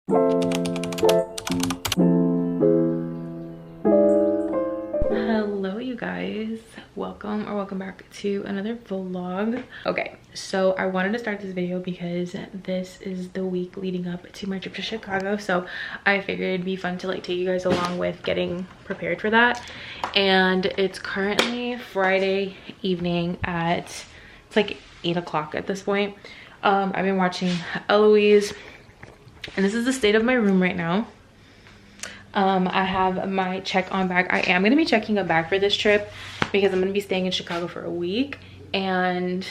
Hello you guys, welcome back to another vlog. Okay, so I wanted to start this video because this is the week leading up to my trip to Chicago, so I figured it'd be fun to like take you guys along with getting prepared for that. And it's currently Friday evening at, it's like 8 o'clock at this point. I've been watching Eloise, and this is the state of my room right now. I have my check-on bag. I am going to be checking a bag for this trip because I'm going to be staying in Chicago for a week, and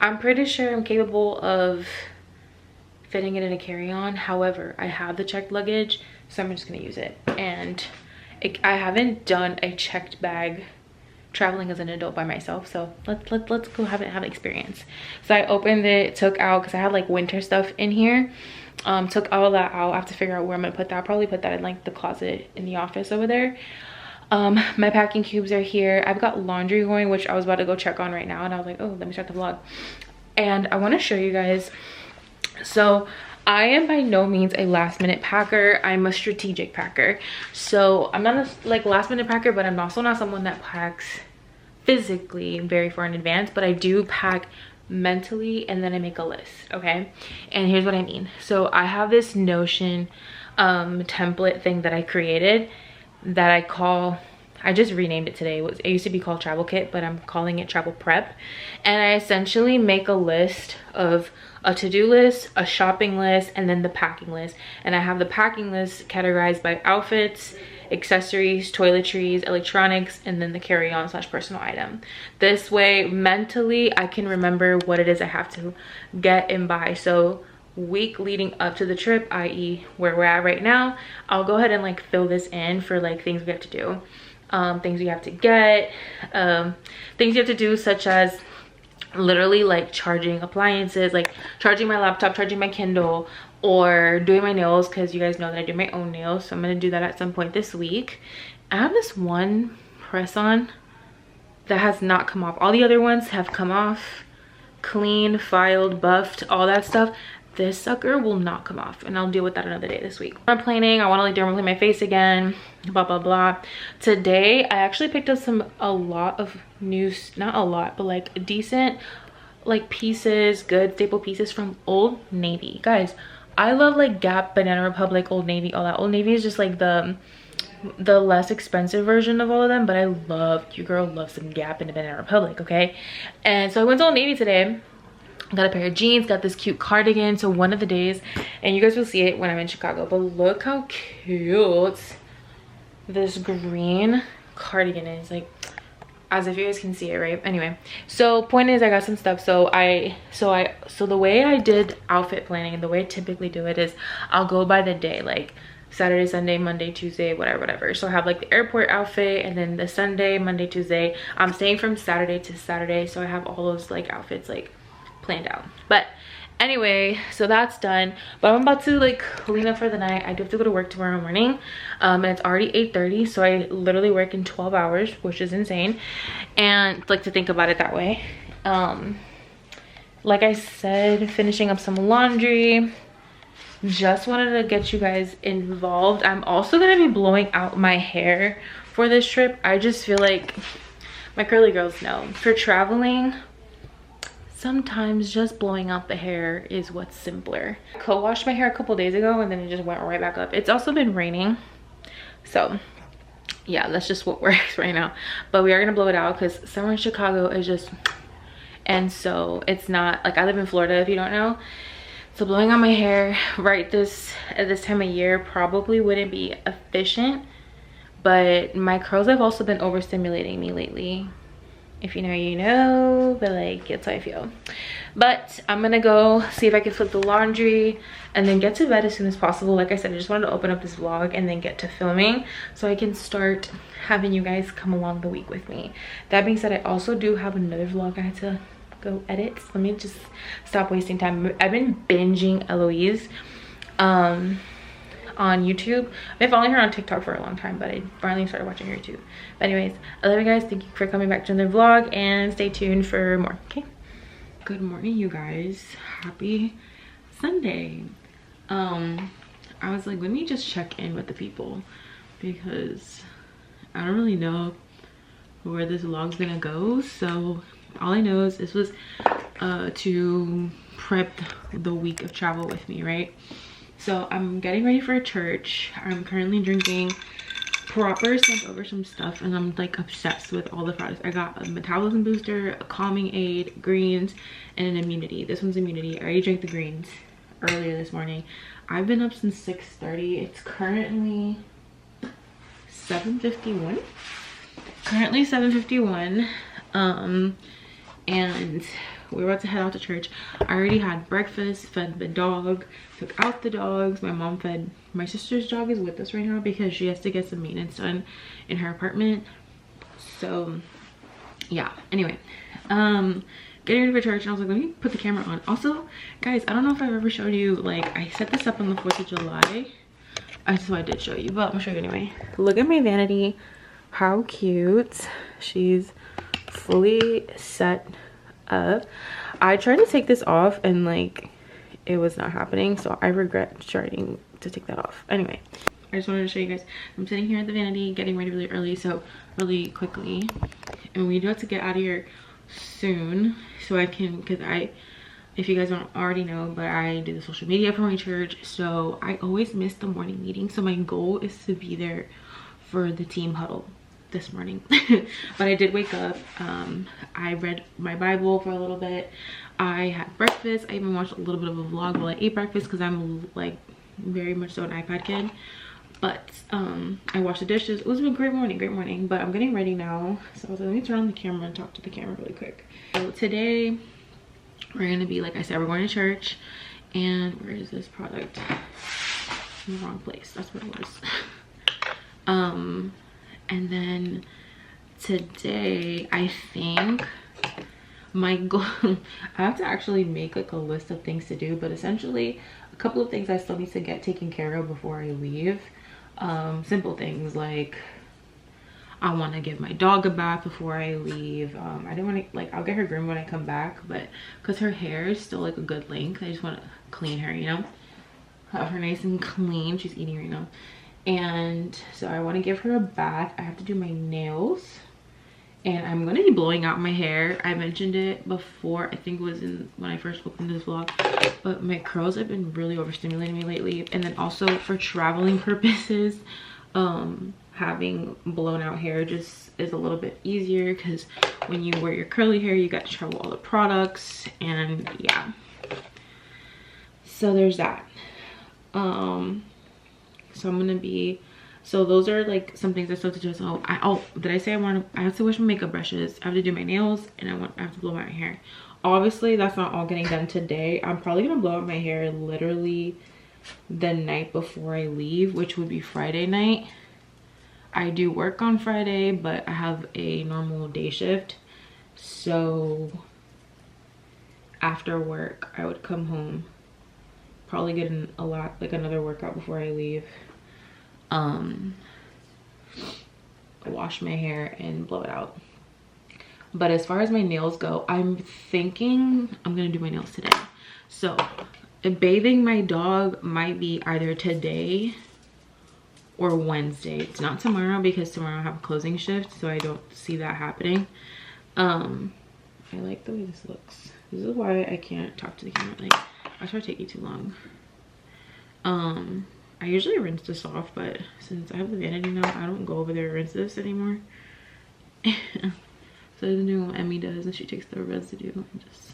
I'm pretty sure I'm capable of fitting it in a carry-on. However, I have the checked luggage, so I'm just going to use it. And I haven't done a checked bag traveling as an adult by myself, so let's go have an experience. So I opened it, took out, because I had like winter stuff in here. Took all that out. I have to figure out where I'm gonna put that. I'll probably put that in like the closet in the office over there. My packing cubes are here. I've got laundry going, which I was about to go check on right now, and I was like, oh, let me start the vlog. And I want to show you guys. So I am by no means a last minute packer. I'm a strategic packer. So I'm not a like last minute packer, but I'm also not someone that packs physically very far in advance, but I do pack mentally, and then I make a list. Okay, and here's what I mean. So I have this Notion template thing that I created that I just renamed it today. It used to be called Travel Kit, but I'm calling it Travel Prep. And I essentially make a list of a to-do list, a shopping list, and then the packing list. And I have the packing list categorized by outfits, accessories, toiletries, electronics, and then the carry-on / personal item. This way mentally I can remember what it is I have to get and buy. So week leading up to the trip, i.e. where we're at right now, I'll go ahead and like fill this in for like things we have to do, things you have to get, things you have to do, such as literally like charging appliances, like charging my laptop, charging my Kindle, or doing my nails, because you guys know that I do my own nails, so I'm gonna do that at some point this week. I have this one press-on that has not come off. All the other ones have come off, cleaned, filed, buffed, all that stuff. This sucker will not come off, and I'll deal with that another day this week. I'm planning, I want to like dermaplane my face again, blah blah blah. Today I actually picked up a lot of new, not a lot, but like decent like pieces, good staple pieces from Old Navy. Guys, I love like Gap, Banana Republic, Old Navy, all that. Old Navy is just like the less expensive version of all of them, but I love, your girl loves some Gap and Banana Republic, okay? And so I went to Old Navy today, got a pair of jeans, got this cute cardigan. So one of the days, and you guys will see it when I'm in Chicago, but look how cute this green cardigan is, like, as if you guys can see it, right? Anyway, so point is, I got some stuff. So the way I did outfit planning and the way I typically do it is I'll go by the day, like Saturday, Sunday, Monday, Tuesday, whatever. So I have like the airport outfit, and then the Sunday, Monday, Tuesday, I'm staying from Saturday to Saturday, so I have all those like outfits like planned out. But anyway, so that's done, but I'm about to like clean up for the night. I do have to go to work tomorrow morning, and it's already 8:30, so I literally work in 12 hours, which is insane, and like to think about it that way. Like I said, finishing up some laundry. Just wanted to get you guys involved. I'm also gonna be blowing out my hair for this trip. I just feel like, my curly girls know, for traveling, sometimes just blowing out the hair is what's simpler. I co-washed my hair a couple days ago, and then it just went right back up. It's also been raining, so yeah, that's just what works right now. But we are gonna blow it out because summer in Chicago is just, and so it's not like, I live in Florida if you don't know, so blowing out my hair right at this time of year probably wouldn't be efficient. But my curls have also been overstimulating me lately. If you know, you know, but like, that's how I feel. But I'm gonna go see if I can flip the laundry and then get to bed as soon as possible. Like I said, I just wanted to open up this vlog and then get to filming so I can start having you guys come along the week with me. That being said, I also do have another vlog I had to go edit. So let me just stop wasting time. I've been binging Eloise on YouTube. I've been following her on TikTok for a long time, but I finally started watching her YouTube. But anyways, I love you guys. Thank you for coming back to another vlog, and stay tuned for more. Okay, good morning you guys, happy Sunday. I was like, let me just check in with the people because I don't really know where this vlog's gonna go. So all I know is this was to prep the week of travel with me, right? So I'm getting ready for church. I'm currently drinking. Proper sent over some stuff and I'm like obsessed with all the products. I got a metabolism booster, a calming aid, greens, and an immunity. This one's immunity. I already drank the greens earlier this morning. I've been up since 6:30. It's currently 7:51. Currently 7:51. And we're about to head out to church. I already had breakfast, fed the dog, took out the dogs. My mom fed my sister's dog is with us right now because she has to get some maintenance done in her apartment. So yeah, anyway, getting ready for church and I was like, let me put the camera on. Also, guys, I don't know if I've ever showed you, like, I set this up on the 4th of July. So I did show you, but I'm gonna show you anyway. Look at my vanity. How cute. She's fully set up. I tried to take this off and like it was not happening, so I regret trying to take that off. Anyway, I just wanted to show you guys. I'm sitting here at the vanity getting ready really early, so really quickly, and we do have to get out of here soon so I can, because if you guys don't already know, but I do the social media for my church, so I always miss the morning meeting. So my goal is to be there for the team huddle this morning. But I did wake up. I read my Bible for a little bit. I had breakfast. I even watched a little bit of a vlog while I ate breakfast because I'm like very much so an iPad kid. But I washed the dishes. It was a great morning, but I'm getting ready now. So I was like, let me turn on the camera and talk to the camera really quick. So today we're gonna be, like I said, we're going to church. And where is this product? In the wrong place. That's what it was. And then today I think my goal, I have to actually make like a list of things to do, but essentially a couple of things I still need to get taken care of before I leave. Simple things like I want to give my dog a bath before I leave. I don't want to, like, I'll get her groomed when I come back, but because her hair is still like a good length, I just want to clean her, you know, have her nice and clean. She's eating right now. And so I want to give her a bath. I have to do my nails and I'm going to be blowing out my hair. I mentioned it before, I think it was when I first opened this vlog, but my curls have been really overstimulating me lately. And then also for traveling purposes, having blown out hair just is a little bit easier because when you wear your curly hair, you got to travel all the products, and yeah, so there's that. So I'm gonna be, so those are like some things I still have to do. So did I say I have to wash my makeup brushes, I have to do my nails, and I have to blow my hair. Obviously that's not all getting done today. I'm probably gonna blow out my hair literally the night before I leave, which would be Friday night. I do work on Friday, but I have a normal day shift, so after work I would come home, probably get another workout before I leave, wash my hair and blow it out. But as far as my nails go, I'm thinking I'm gonna do my nails today. So bathing my dog might be either today or Wednesday. It's not tomorrow because tomorrow I have a closing shift, so I don't see that happening. I like the way this looks. This is why I can't talk to the camera. Like, I try to take you too long. I usually rinse this off, but since I have the vanity now, I don't go over there and rinse this anymore. So I do what Emmy does, and she takes the residue and just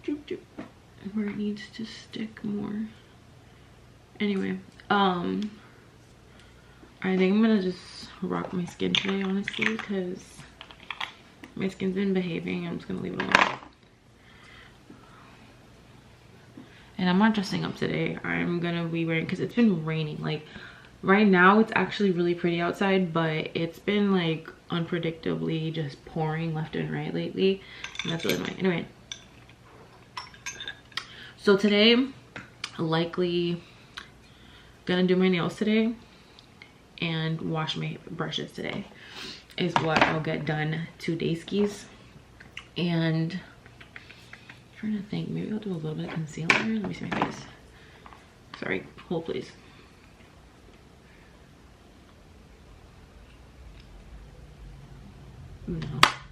doop doop where it needs to stick more. Anyway, I think I'm gonna just rock my skin today, honestly, because my skin's been behaving. I'm just gonna leave it alone. And I'm not dressing up today. I'm gonna be wearing, because it's been raining. Like right now it's actually really pretty outside, but it's been like unpredictably just pouring left and right lately, and that's really annoying. Anyway, so today likely gonna do my nails today and wash my brushes today is what I'll get done today skis. And I'm trying to think, maybe I'll do a little bit of concealer. Let me see my face. Sorry, hold please. No,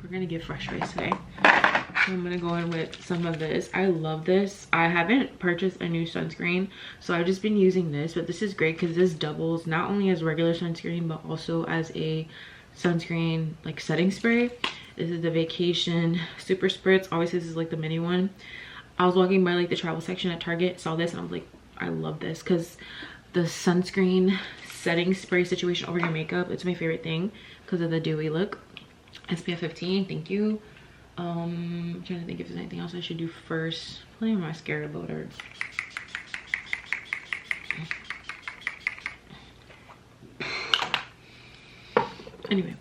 we're gonna get fresh rice today. So I'm gonna go in with some of this. I love this. I haven't purchased a new sunscreen, so I've just been using this, but this is great because this doubles not only as regular sunscreen but also as a sunscreen like setting spray. This is the Vacation Super Spritz. Obviously this is like the mini one. I was walking by like the travel section at Target, saw this, and I was like, I love this because the sunscreen setting spray situation over your makeup, it's my favorite thing because of the dewy look. SPF 15, thank you. I'm trying to think if there's anything else I should do first. Probably my mascara butter. Anyway.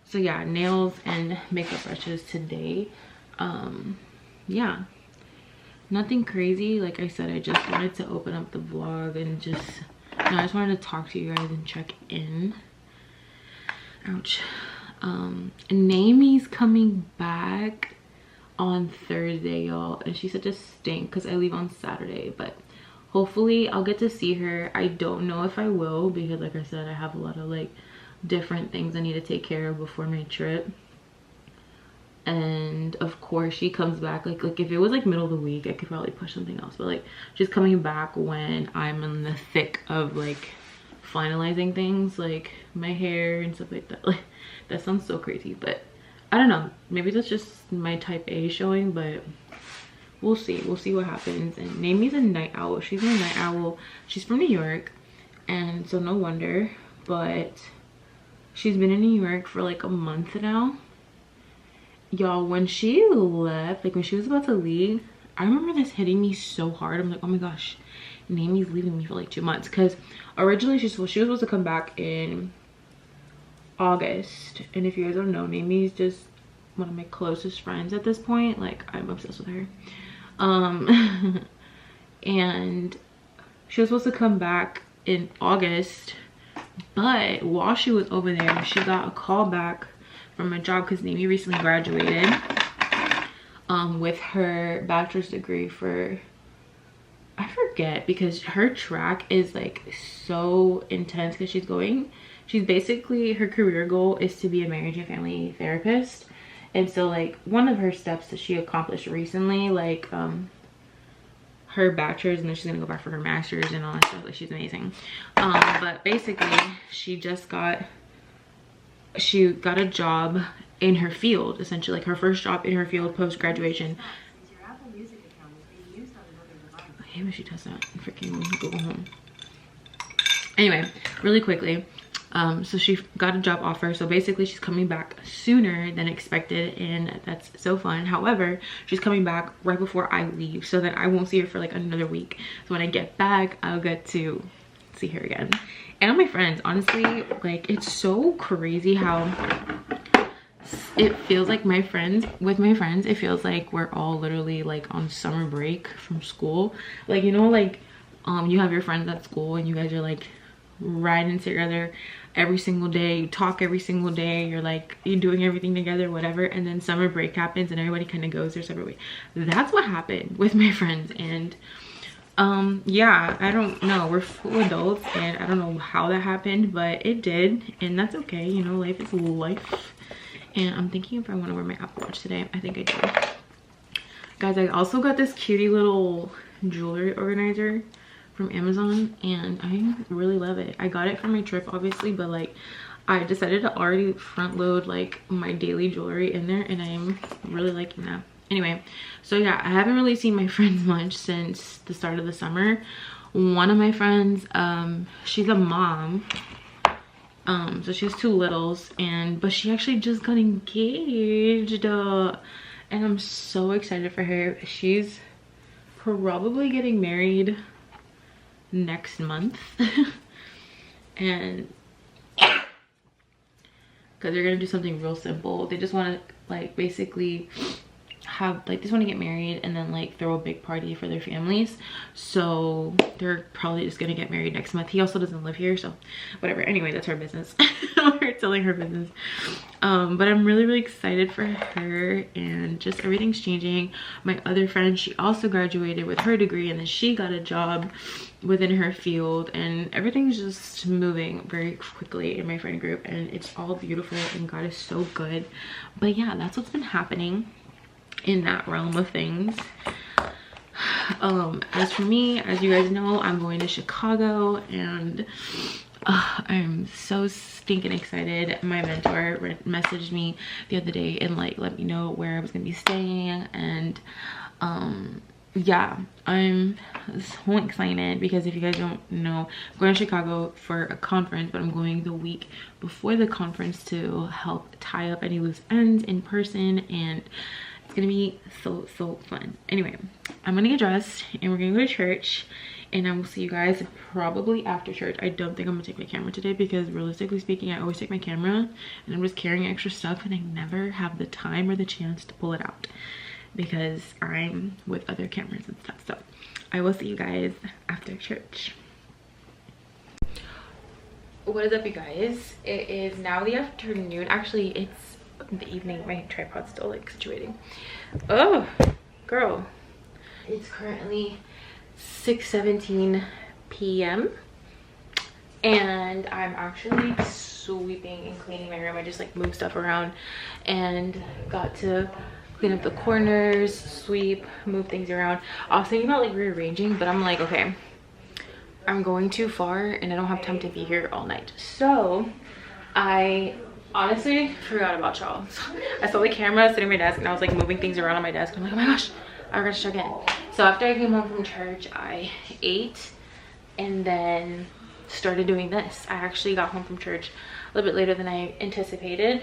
So yeah, nails and makeup brushes today. Yeah, nothing crazy. Like I said, I just wanted to open up the vlog and just, I just wanted to talk to you guys and check in. Ouch. Naomi's coming back on Thursday, y'all, and she's such a stink because I leave on Saturday, but hopefully I'll get to see her. I don't know if I will because like I said, I have a lot of like different things I need to take care of before my trip. And of course she comes back like if it was like middle of the week, I could probably push something else, but like she's coming back when I'm in the thick of like finalizing things like my hair and stuff like that. Like that sounds so crazy, but I don't know, maybe that's just my type A showing, but we'll see what happens. And Naomi's a night owl. She's a night owl. She's from New York, and so no wonder, but she's been in New York for like a month now, y'all. When she left, like when she was about to leave, I remember this hitting me so hard. I'm like, oh my gosh, Naomi's leaving me for like 2 months, because originally she was supposed to come back in August. And if you guys don't know, Naomi's just one of my closest friends at this point. Like I'm obsessed with her. And she was supposed to come back in August, but while she was over there, she got a call back from a job because Naomi recently graduated with her bachelor's degree for, I forget, because her track is like so intense because she's basically, her career goal is to be a marriage and family therapist. And so like one of her steps that she accomplished recently, like her bachelor's, and then she's gonna go back for her master's and all that stuff. Like she's amazing. But basically she got a job in her field, essentially like her first job in her field post graduation. I hate when she does that. Freaking Google Home. Anyway, really quickly, so she got a job offer, so basically she's coming back sooner than expected, and that's so fun. However, she's coming back right before I leave, so that I won't see her for like another week. So when I get back, I'll get to see her again. And all my friends, honestly, like it's so crazy how it feels like with my friends, it feels like we're all literally like on summer break from school. Like, you know, like you have your friends at school and you guys are like riding together every single day, you talk every single day, you're doing everything together, whatever, and then summer break happens and everybody kind of goes their separate way. That's what happened with my friends. And yeah, I don't know, we're full adults and I don't know how that happened, but it did, and that's okay, you know, life is life. And I'm thinking if I want to wear my Apple Watch today. I think I do. Guys, I also got this cutie little jewelry organizer from Amazon, and I really love it. I got it for my trip obviously, but like I decided to already front load like my daily jewelry in there, and I'm really liking that. Anyway, so yeah, I haven't really seen my friends much since the start of the summer. One of my friends, she's a mom, so she has 2 littles, but she actually just got engaged, and I'm so excited for her. She's probably getting married next month. And because they're gonna do something real simple. They just want to like basically have like, they just want to get married and then like throw a big party for their families. So they're probably just gonna get married next month. He also doesn't live here, so whatever. Anyway, that's her business. We're telling her business. But I'm really excited for her, and just everything's changing. My other friend, she also graduated with her degree, and then she got a job within her field, and everything's just moving very quickly in my friend group, and it's all beautiful, and God is so good. But yeah, that's what's been happening in that realm of things. As for me, as you guys know, I'm going to Chicago, and I'm so stinking excited. My mentor messaged me the other day and like let me know where I was gonna be staying, and yeah, I'm so excited because if you guys don't know, I'm going to Chicago for a conference, but I'm going the week before the conference to help tie up any loose ends in person, and it's gonna be so fun. Anyway, I'm gonna get dressed and we're gonna go to church, and I will see you guys probably after church. I don't think I'm gonna take my camera today because realistically speaking, I always take my camera and I'm just carrying extra stuff, and I never have the time or the chance to pull it out because I'm with other cameras and stuff. So I will see you guys after church. What is up, you guys? It is now the afternoon. Actually, it's the evening. My tripod's still like situating. Oh girl, it's currently 6:17 p.m. and I'm actually sweeping and cleaning my room. I just like moved stuff around and got to clean up the corners, sweep, move things around. I was thinking about like rearranging, but I'm like, okay, I'm going too far and I don't have time to be here all night. So I honestly forgot about y'all. I saw the camera sitting on my desk and I was like moving things around on my desk. I'm like, oh my gosh, I forgot to check in. So after I came home from church, I ate and then started doing this. I actually got home from church a little bit later than I anticipated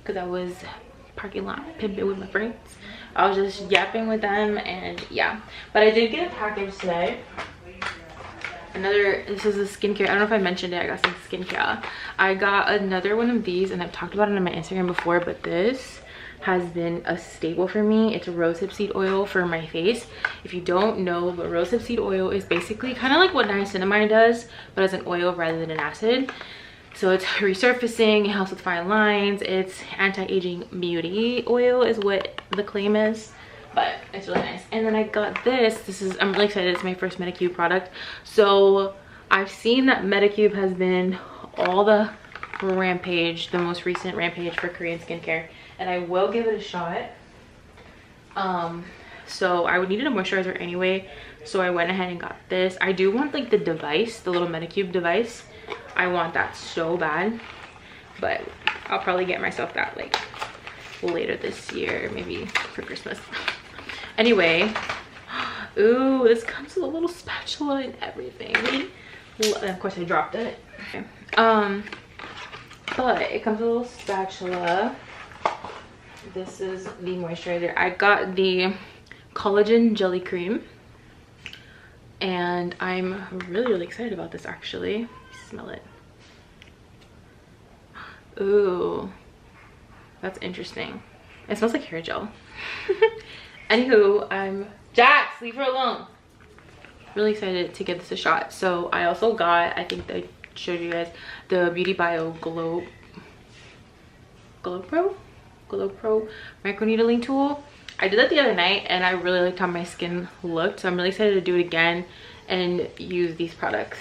because I was parking lot pimping with my friends. I was just yapping with them, and yeah. But I did get a package today. This is a skincare. I don't know if I mentioned it. I got some skincare. I got another one of these, and I've talked about it on my Instagram before, but this has been a staple for me. It's a rosehip seed oil for my face. If you don't know, but rosehip seed oil is basically kind of like what niacinamide does, but as an oil rather than an acid. So it's resurfacing, it helps with fine lines, it's anti-aging beauty oil is what the claim is, but it's really nice. And then I got this is, I'm really excited, it's my first Medicube product. So I've seen that Medicube has been all the rampage, the most recent rampage for Korean skincare, and I will give it a shot. So I needed a moisturizer anyway, so I went ahead and got this. I do want like the device, the little Medicube device. I want that so bad, but I'll probably get myself that like later this year, maybe for Christmas. Anyway, ooh, this comes with a little spatula and everything. And of course I dropped it. Okay. But it comes with a little spatula. This is the moisturizer. I got the collagen jelly cream, and I'm really excited about this actually. Smell it. Ooh, that's interesting. It smells like hair gel. Anywho, Jax, leave her alone. Really excited to give this a shot. So I also got, I think I showed you guys, the Beauty Bio Glow Pro microneedling tool. I did that the other night and I really liked how my skin looked, so I'm really excited to do it again and use these products.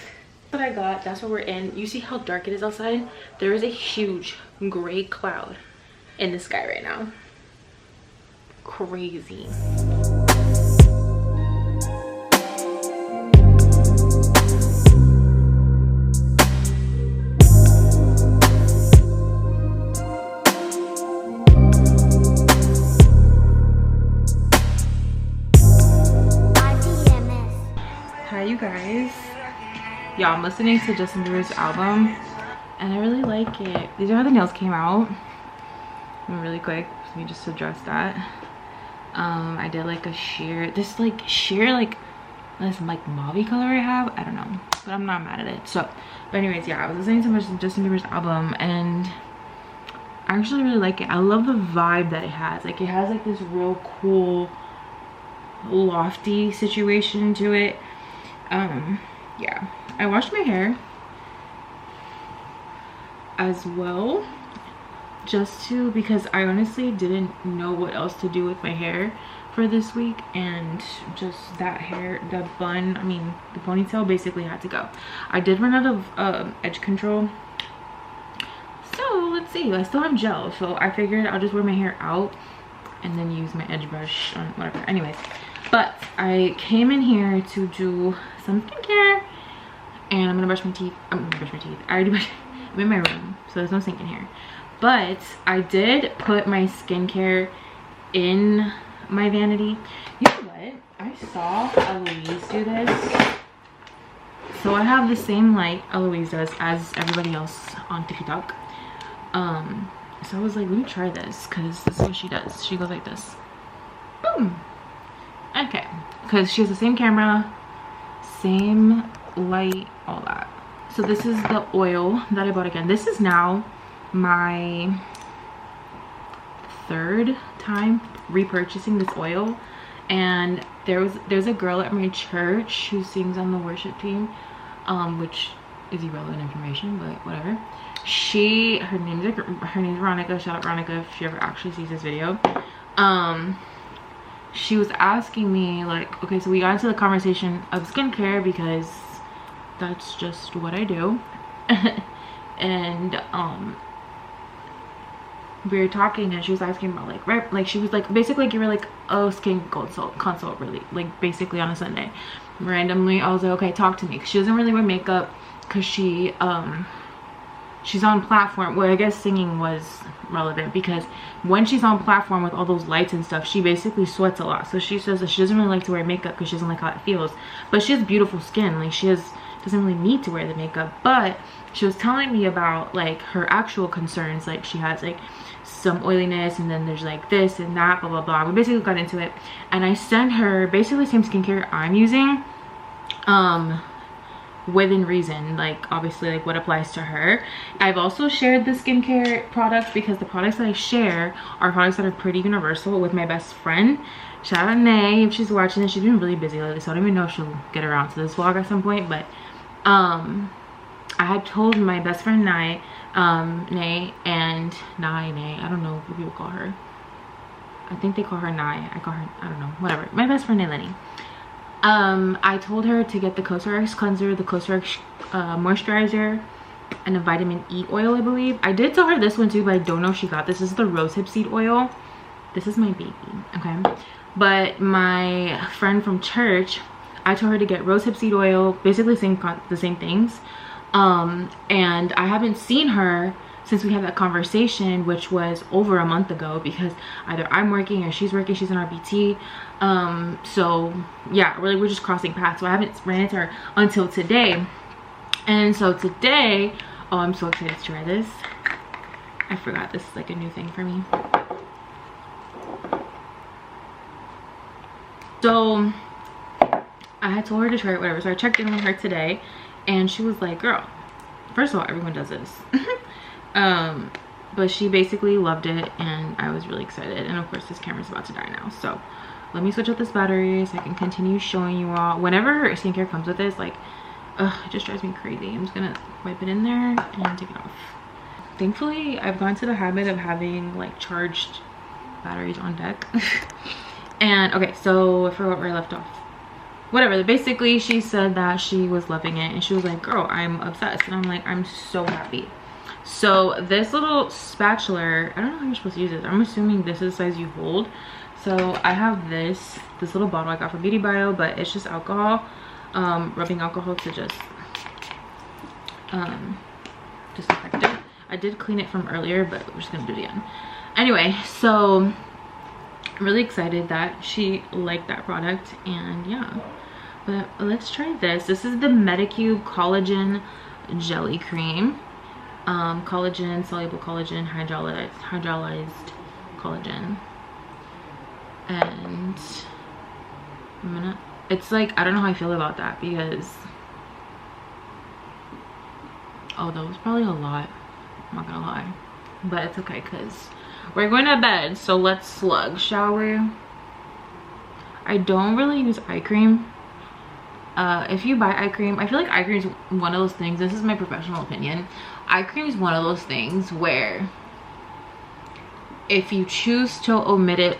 What I got, that's what we're in. You see how dark it is outside? There is a huge gray cloud in the sky right now. Crazy. Hi you guys. Yeah, I'm listening to Justin Bieber's album and I really like it. These are how the nails came out. Really quick, let me just address that. I did like a sheer, this like mauve color I have. I don't know, but I'm not mad at it. So, but anyways, yeah, I was listening to Justin Bieber's album and I actually really like it. I love the vibe that it has. Like, it has like this real cool lofty situation to it. Yeah, I washed my hair as well, just because I honestly didn't know what else to do with my hair for this week, and just that hair, the bun, I mean the ponytail basically had to go. I did run out of edge control, so let's see. I still have gel, so I figured I'll just wear my hair out and then use my edge brush on whatever. Anyways, but I came in here to do some skincare, and I'm gonna brush my teeth. I'm gonna brush my teeth. I already brushed. I'm in my room, so there's no sink in here. But I did put my skincare in my vanity. You know what? I saw Eloise do this. So I have the same light Eloise does as everybody else on TikTok. So I was like, let me try this, because this is what she does. She goes like this. Boom. Okay. Because she has the same camera, same light, all that. So this is the oil that I bought again. This is now my third time repurchasing this oil, and there's a girl at my church who sings on the worship team, which is irrelevant information, but whatever. Her name's Veronica. Shout out Veronica if she ever actually sees this video. She was asking me, like, okay, so we got into the conversation of skincare because that's just what I do. And we were talking, and she was asking about like, right, like she was like basically give her like a skin consult really, like basically on a Sunday. Randomly I was like, okay, talk to me. She doesn't really wear makeup because she's on platform. Well, I guess singing was relevant because when she's on platform with all those lights and stuff, she basically sweats a lot. So she says that she doesn't really like to wear makeup because she doesn't like how it feels, but she has beautiful skin. Like, doesn't really need to wear the makeup. But she was telling me about like her actual concerns. Like, she has like some oiliness, and then there's like this and that, blah blah blah. We basically got into it, and I sent her basically the same skincare I'm using, within reason, like obviously like what applies to her. I've also shared the skincare products because the products that I share are products that are pretty universal with my best friend. Shout out Nay if she's watching this. She's been really busy lately, so I don't even know if she'll get around to this vlog at some point. But I had told my best friend Nay, Nay, I don't know what people call her. I think they call her Nay. I call her, I don't know, whatever. My best friend Nayleni. I told her to get the COSRX cleanser, the COSRX moisturizer, and a vitamin E oil, I believe. I did tell her this one too, but I don't know if she got this. This is the rosehip seed oil. This is my baby, okay? But my friend from church, I told her to get rosehip seed oil, basically the same things. And I haven't seen her since we had that conversation, which was over a month ago, because either I'm working or she's working. She's in RBT. So yeah, really, we're just crossing paths. So I haven't ran into her until today. And so today, oh, I'm so excited to try this. I forgot this is like a new thing for me. So I had told her to try it, whatever. So I checked in with her today, and she was like, girl, first of all, everyone does this. But she basically loved it, and I was really excited. And of course, this camera's about to die now, so let me switch out this battery so I can continue showing you all. Whenever skincare comes with this, like, it just drives me crazy. I'm just gonna wipe it in there and take it off. Thankfully, I've gone to the habit of having like charged batteries on deck. And okay, so I forgot where I left off. Whatever, basically she said that she was loving it, and she was like, girl, I'm obsessed. And I'm like, I'm so happy. So this little spatula, I don't know how you're supposed to use it. I'm assuming this is the size you hold. So I have this little bottle I got from Beauty Bio, but it's just alcohol, rubbing alcohol to just disinfect it. I did clean it from earlier, but we're just gonna do it again. Anyway, so I'm really excited that she liked that product, and yeah. But let's try this. This is the Medicube Collagen Jelly Cream. Collagen, soluble collagen, hydrolyzed collagen. And it's like, I don't know how I feel about that, because oh, that was probably a lot, I'm not gonna lie. but it's okay because we're going to bed, so let's slug, shall we? I don't really use eye cream. If you buy eye cream, I feel like eye cream is one of those things, this is my professional opinion, eye cream is one of those things where if you choose to omit it,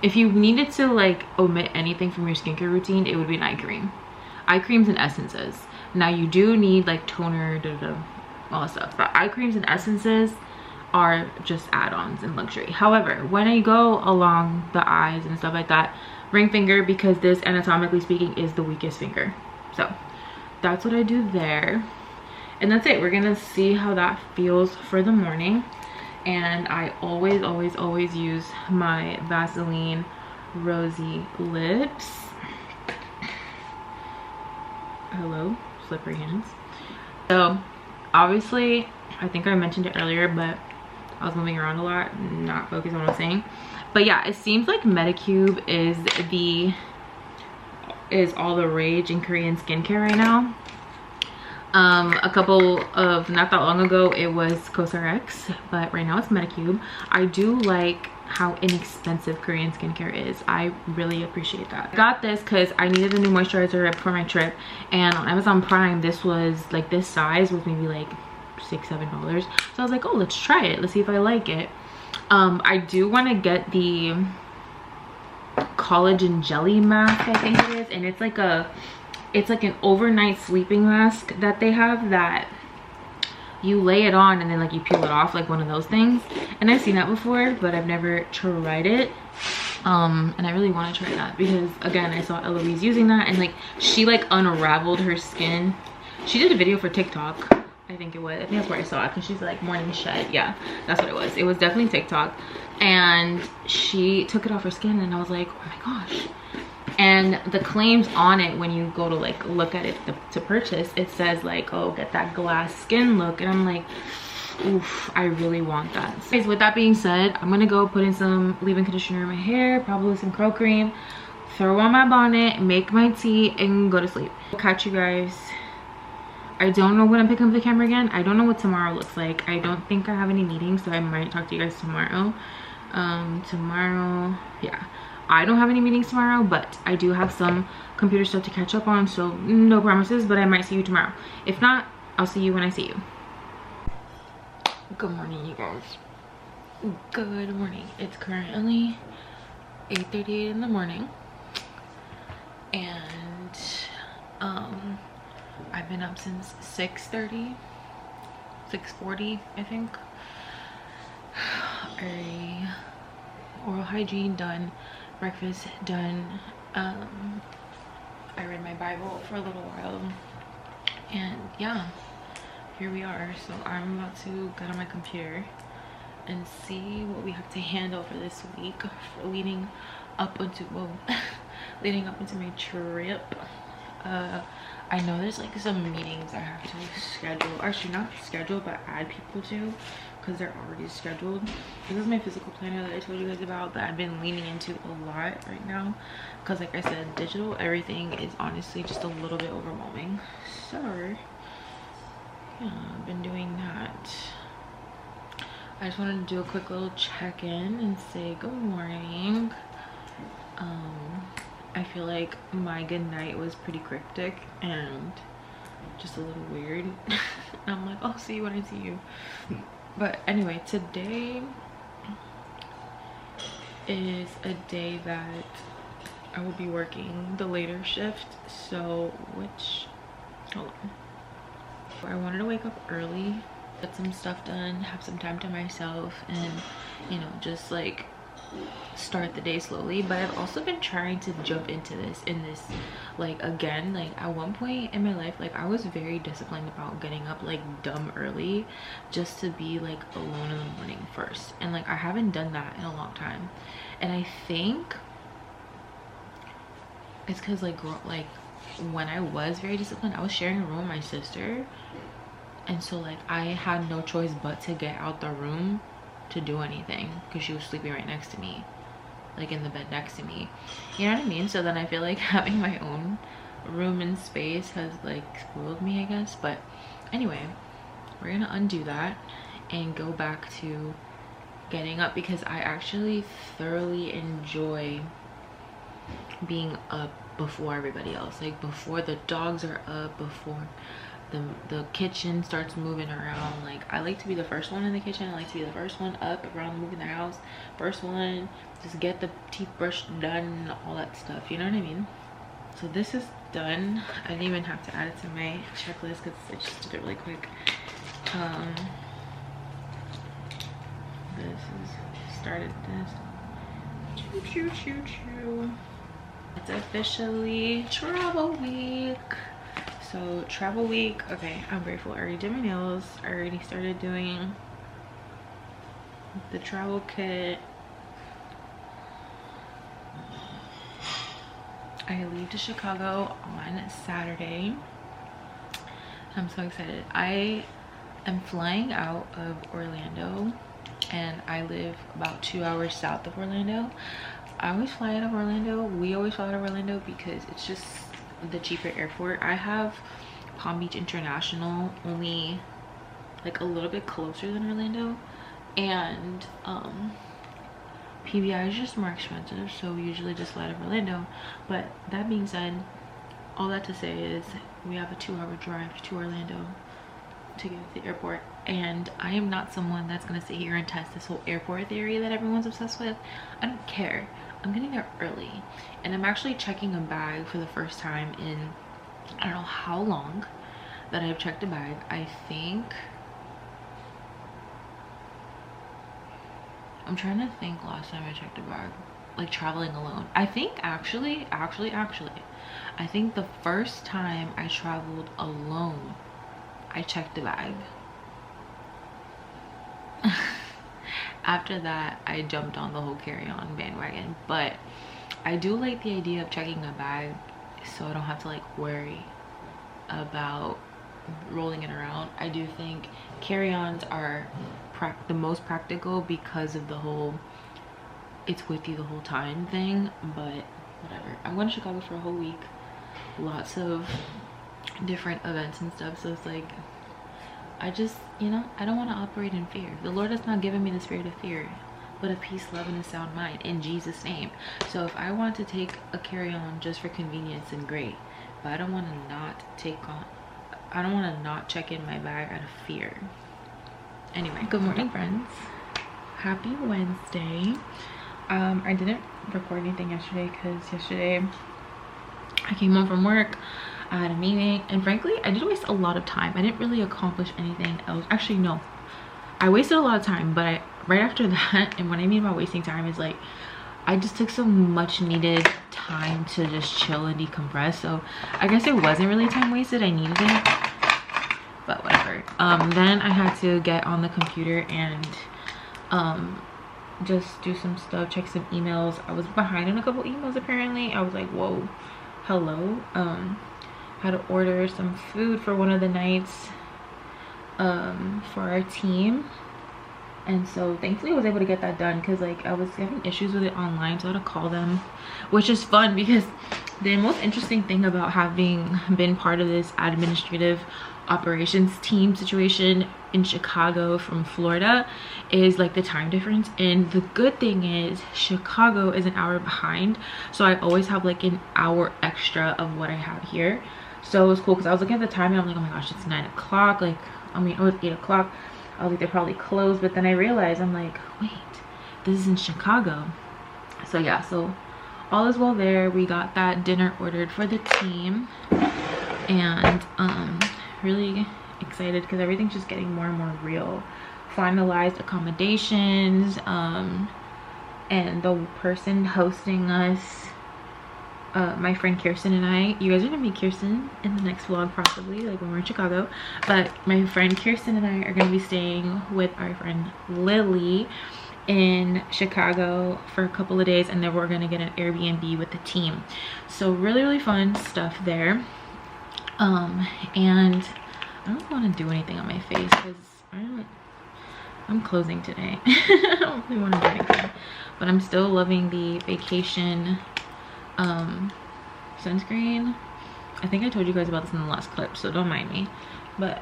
if you needed to like omit anything from your skincare routine, it would be an eye cream. Eye creams and essences. Now you do need like toner, all that stuff, but eye creams and essences are just add-ons and luxury. However, when I go along the eyes and stuff like that, ring finger, because this anatomically speaking is the weakest finger. So that's what I do there. And that's it. We're gonna see how that feels for the morning. And I always use my Vaseline Rosy Lips. Hello, slippery hands. So obviously, I think I mentioned it earlier, but I was moving around a lot, not focusing on what I was saying. But yeah, it seems like Medicube is all the rage in Korean skincare right now. A couple of, not that long ago, it was COSRX, but right now it's Medicube. I do like how inexpensive Korean skincare is. I really appreciate that. I got this because I needed a new moisturizer right before my trip, and on Amazon Prime, this was like, this size was maybe like $6-7. So I was like, oh, let's try it, let's see if I like it. I do want to get the collagen jelly mask, I think it is, and it's like an overnight sleeping mask that they have, that you lay it on and then like you peel it off, like one of those things. And I've seen that before, but I've never tried it. And I really want to try that because, again, I saw Eloise using that, and like she like unraveled her skin. She did a video for TikTok, I think it was. I think that's where I saw it, because she's like morning shed. Yeah, that's what it was. It was definitely TikTok. And she took it off her skin, and I was like, oh my gosh. And the claims on it, when you go to like look at it to purchase, it says like, oh, get that glass skin look. And I'm like, oof, I really want that. So guys, with that being said, I'm gonna go put in some leave-in conditioner in my hair, probably some curl cream, throw on my bonnet, make my tea, and go to sleep. I'll catch you guys. I don't know when I'm picking up the camera again. I don't know what tomorrow looks like. I don't think I have any meetings, so I might talk to you guys tomorrow. Tomorrow, yeah, I don't have any meetings tomorrow, but I do have some computer stuff to catch up on, so no promises, but I might see you tomorrow. If not, I'll see you when I see you. Good morning, you guys. Good morning. It's currently 8:38 in the morning, and I've been up since 6:30, 6:40, I think. Oral hygiene done, breakfast done. I read my Bible for a little while, and yeah, here we are. So I'm about to get on my computer and see what we have to handle for this week, for leading up into leading up into my trip. I know there's like some meetings I have to schedule, or actually not schedule, but add people to, because they're already scheduled. This is my physical planner that I told you guys about, that I've been leaning into a lot right now, because like I said, digital everything is honestly just a little bit overwhelming. So yeah, I've been doing that. I just wanted to do a quick little check-in and say good morning. I feel like my good night was pretty cryptic and just a little weird. I'm like, I'll see you when I see you. But anyway, today is a day that I will be working the later shift. So, hold on. I wanted to wake up early, get some stuff done, have some time to myself, and, you know, just like start the day slowly. But I've also been trying to jump into this like, again, like at one point in my life, like I was very disciplined about getting up like dumb early just to be like alone in the morning first, and like I haven't done that in a long time. And I think it's because like when I was very disciplined, I was sharing a room with my sister, and so like I had no choice but to get out the room to do anything, because she was sleeping right next to me, like in the bed next to me, you know what I mean? So then I feel like having my own room and space has like spoiled me, I guess. But anyway, we're gonna undo that, and go back to getting up, because I actually thoroughly enjoy being up before everybody else, like before the dogs are up, before the kitchen starts moving around. Like, I like to be the first one in the kitchen. I like to be the first one up around moving the house, first one, just get the teeth brush done, all that stuff, you know what I mean? So this is done. I didn't even have to add it to my checklist because I just did it really quick. This is started this. Choo choo choo choo. It's officially travel week. So travel week, okay, I'm grateful. I already did my nails. I already started doing the travel kit. I leave to Chicago on Saturday. I'm so excited. I am flying out of Orlando, and I live about 2 hours south of Orlando. I always fly out of Orlando. We always fly out of Orlando because it's just the cheaper airport. I have Palm Beach International, only like a little bit closer than Orlando, and PBI is just more expensive, so we usually just fly out of Orlando. But that being said, all that to say is we have a 2-hour drive to Orlando to get to the airport, and I am not someone that's gonna sit here and test this whole airport theory that everyone's obsessed with. I don't care. I'm getting there early, and I'm actually checking a bag for the first time in I don't know how long that I've checked a bag. I think I'm trying to think last time I checked a bag, like traveling alone. I think actually I think the first time I traveled alone I checked a bag. After that I jumped on the whole carry-on bandwagon, but I do like the idea of checking a bag so I don't have to like worry about rolling it around. I do think carry-ons are the most practical because of the whole it's with you the whole time thing, but whatever. I'm going to Chicago for a whole week, lots of different events and stuff, so it's like I just, you know, I don't want to operate in fear. The Lord has not given me the spirit of fear, but of peace, love, and a sound mind, in Jesus' name. So if I want to take a carry-on just for convenience, then great, but I don't want to not check in my bag out of fear. Anyway, good morning friends, happy Wednesday. I didn't record anything yesterday because yesterday I came home from work, I had a meeting, and frankly I did waste a lot of time. I didn't really accomplish anything else. Actually no, I wasted a lot of time, but right after that, and what I mean by wasting time is like I just took some much needed time to just chill and decompress. So I guess it wasn't really time wasted, I needed it, but whatever. Then I had to get on the computer and just do some stuff, check some emails. I was behind on a couple emails apparently. I was like, whoa, hello. Had to order some food for one of the nights for our team, and so thankfully I was able to get that done because like I was having issues with it online, so I had to call them, which is fun because the most interesting thing about having been part of this administrative operations team situation in Chicago from Florida is like the time difference. And the good thing is Chicago is an hour behind, so I always have like an hour extra of what I have here. So it was cool because I was looking at the time and I'm like, oh my gosh, it's 9 o'clock. Like, I mean, oh, it's 8 o'clock. I was like, they're probably closed. But then I realized, I'm like, wait, this is in Chicago. So yeah, so all is well there. We got that dinner ordered for the team, and really excited because everything's just getting more and more real. Finalized accommodations, and the person hosting us, my friend Kirsten and I, you guys are gonna meet Kirsten in the next vlog possibly, like when we're in Chicago, but my friend Kirsten and I are gonna be staying with our friend Lily in Chicago for a couple of days, and then we're gonna get an Airbnb with the team. So really fun stuff there. And I don't want to do anything on my face because I'm closing today. I don't really want to do anything, but I'm still loving the vacation sunscreen. I think I told you guys about this in the last clip, so don't mind me, but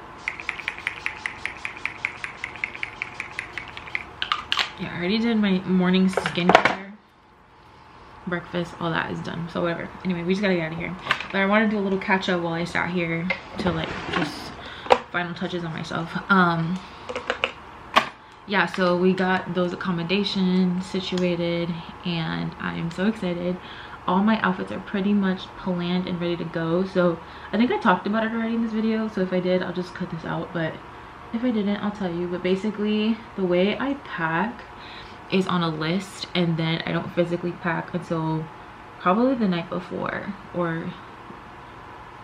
yeah, I already did my morning skincare, breakfast, all that is done, so whatever. Anyway, we just gotta get out of here. But I want to do a little catch up while I sat here to like just final touches on myself. Yeah, so we got those accommodations situated and I'm so excited. All my outfits are pretty much planned and ready to go. So I think I talked about it already in this video, so if I did, I'll just cut this out, but if I didn't, I'll tell you. But basically the way I pack is on a list, and then I don't physically pack until probably the night before or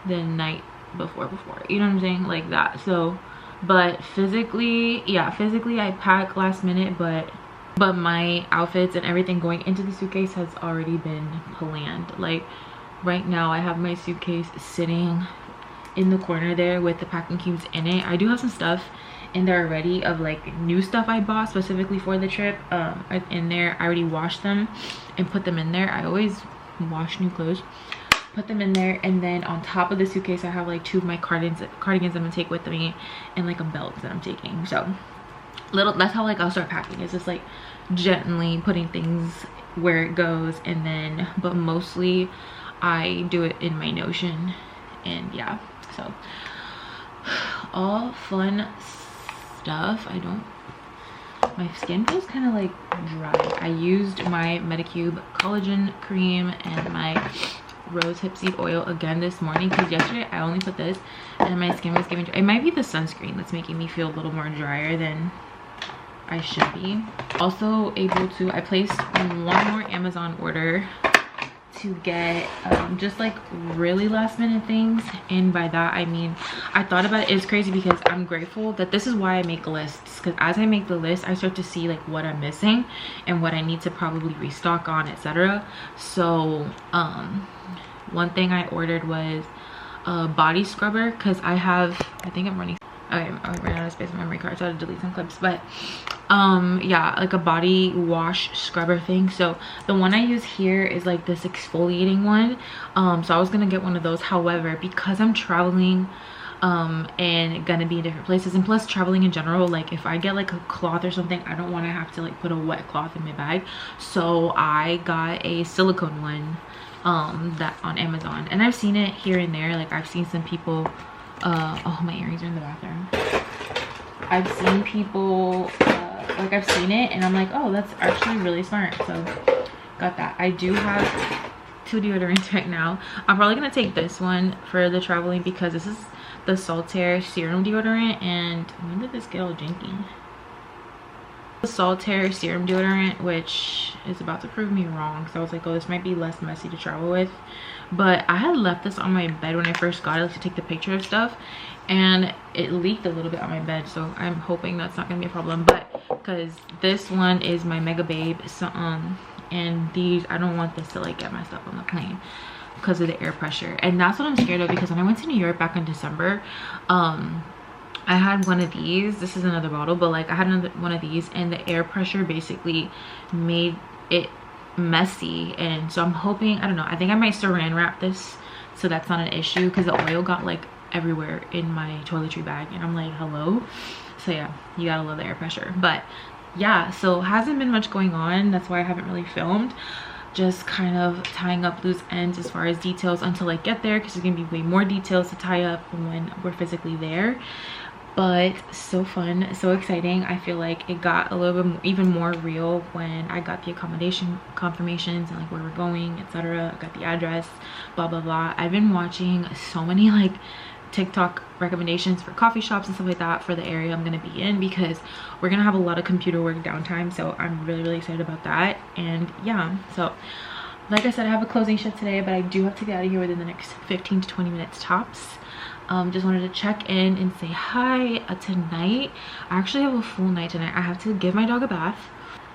the night before, you know what I'm saying, like that. So but physically, yeah, physically I pack last minute, but my outfits and everything going into the suitcase has already been planned. Like right now I have my suitcase sitting in the corner there with the packing cubes in it. I do have some stuff in there already of like new stuff I bought specifically for the trip in there. I already washed them and put them in there. I always wash new clothes, put them in there, and then on top of the suitcase I have like 2 of my cardigans I'm gonna take with me and like a belt that I'm taking. So that's how like I'll start packing, is just like gently putting things where it goes, and then but mostly I do it in my Notion. And yeah, so all fun stuff. My skin feels kind of like dry. I used my Medicube collagen cream and my rose hip seed oil again this morning, because yesterday I only put this and my skin was giving dry. It might be the sunscreen that's making me feel a little more drier than I should be. Also able to, I placed one more Amazon order to get just like really last minute things, and by that I mean I thought about it. It's crazy because I'm grateful that this is why I make lists, because as I make the list I start to see like what I'm missing and what I need to probably restock on, etc. So one thing I ordered was a body scrubber, because I think I'm running, okay, I ran out of space on my memory card, so I had to delete some clips. But yeah, like a body wash scrubber thing. So the one I use here is like this exfoliating one. So I was gonna get one of those. However, because I'm traveling and gonna be in different places, and plus traveling in general, like if I get like a cloth or something, I don't want to have to like put a wet cloth in my bag. So I got a silicone one that on Amazon, and I've seen it here and there. Like I've seen some people oh, my earrings are in the bathroom. I've seen people like I've seen it and I'm like, oh, that's actually really smart. So got that. I do have 2 deodorants right now. I'm probably gonna take this one for the traveling, because this is the Saltaire serum deodorant. And when did this get all janky? The Saltaire serum deodorant, which is about to prove me wrong. So I was like, oh, this might be less messy to travel with. But I had left this on my bed when I first got it, like to take the picture of stuff, and it leaked a little bit on my bed. So I'm hoping that's not gonna be a problem. But because this one is my Mega Babe, so and these, I don't want this to like get messed up on the plane because of the air pressure. And that's what I'm scared of, because when I went to New York back in December, I had one of these. This is another bottle, but like I had one of these, and the air pressure basically made it messy. And so I'm hoping, I don't know, I think I might saran wrap this so that's not an issue, because the oil got like everywhere in my toiletry bag, and I'm like, hello. So yeah, you gotta love the air pressure. But yeah, so hasn't been much going on. That's why I haven't really filmed. Just kind of tying up loose ends as far as details until I get there, because there's gonna be way more details to tie up when we're physically there. But so fun, so exciting. I feel like it got a little bit more, even more real when I got the accommodation confirmations and like where we're going, etc. I got the address, blah blah blah. I've been watching so many like TikTok recommendations for coffee shops and stuff like that for the area I'm gonna be in, because we're gonna have a lot of computer work downtime. So I'm really excited about that. And yeah, so like I said, I have a closing shift today, but I do have to get out of here within the next 15 to 20 minutes tops. Just wanted to check in and say hi. Tonight I actually have a full night tonight. I have to give my dog a bath.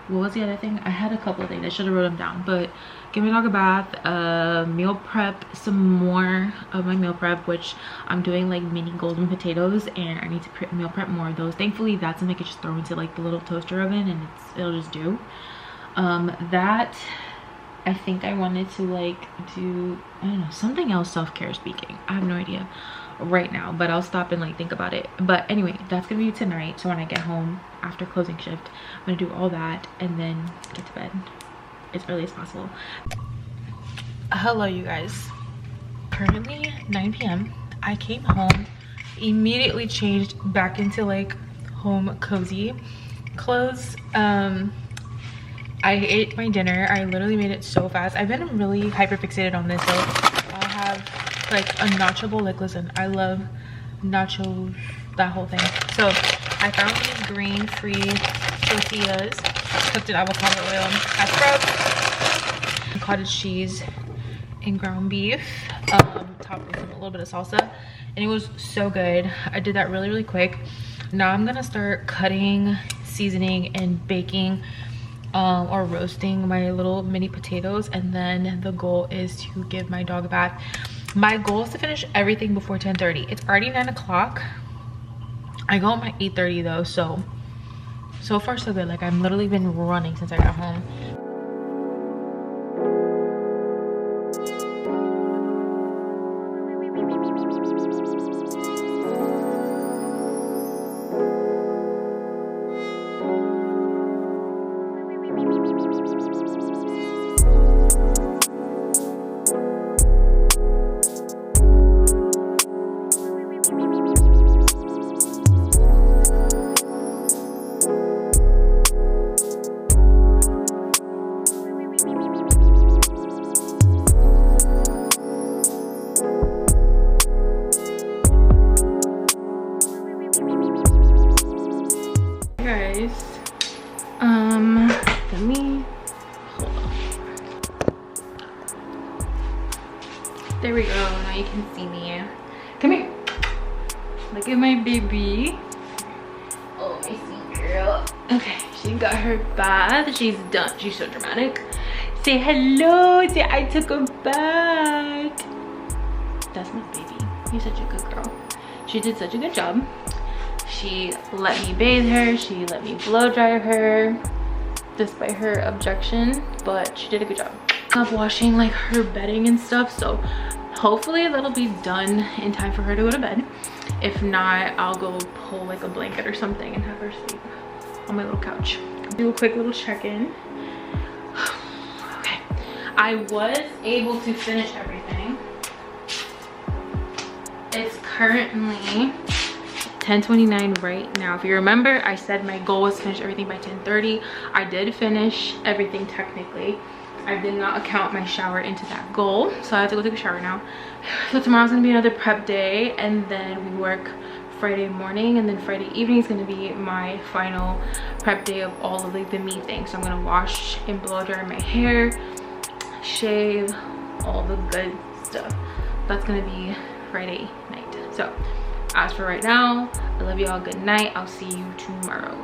What was the other thing? I had a couple of things. I should have wrote them down, but give my dog a bath, meal prep some more of my meal prep, which I'm doing like mini golden potatoes, and I need to meal prep more of those. Thankfully that's something I could just throw into like the little toaster oven and it'll just do. That I think I wanted to like do, I don't know, something else self-care speaking. I have no idea right now, but I'll stop and like think about it. But anyway, that's gonna be tonight. So when I get home after closing shift, I'm gonna do all that and then get to bed as early as possible. Hello you guys, currently 9 p.m. I came home, immediately changed back into like home cozy clothes. I ate my dinner. I literally made it so fast. I've been really hyper fixated on this. So I have like a nacho bowl. Like, listen, I love nachos, that whole thing. So I found these grain-free tortillas, cooked in avocado oil, I cottage cheese and ground beef, topped with a little bit of salsa, and it was so good. I did that really quick. Now I'm gonna start cutting, seasoning, and baking or roasting my little mini potatoes, and then the goal is to give my dog a bath. My goal is to finish everything before 10:30. It's already 9 o'clock. I go home at 8:30 though, so far so good. Like, I've literally been running since I got home. Let me hold on. There we go. Now you can see me. Come here. Look at my baby. Oh, my sweet girl. Okay, she got her bath. She's done. She's so dramatic. Say hello. Say I took a bath. That's my baby. You're such a good girl. She did such a good job. She let me bathe her. She let me blow dry her, despite her objection, but she did a good job. I'm washing like her bedding and stuff, so hopefully that'll be done in time for her to go to bed. If not, I'll go pull like a blanket or something and have her sleep on my little couch. Do a quick little check-in. Okay, I was able to finish everything. It's currently 10:29 right now. If you remember, I said my goal was to finish everything by 10:30. I did finish everything technically. I did not account my shower into that goal, so I have to go take a shower now. So tomorrow's gonna be another prep day, and then we work Friday morning, and then Friday evening is gonna be my final prep day of all of like the me things. So I'm gonna wash and blow dry my hair, shave, all the good stuff. That's gonna be Friday night. So as for right now, I love y'all. Good night. I'll see you tomorrow.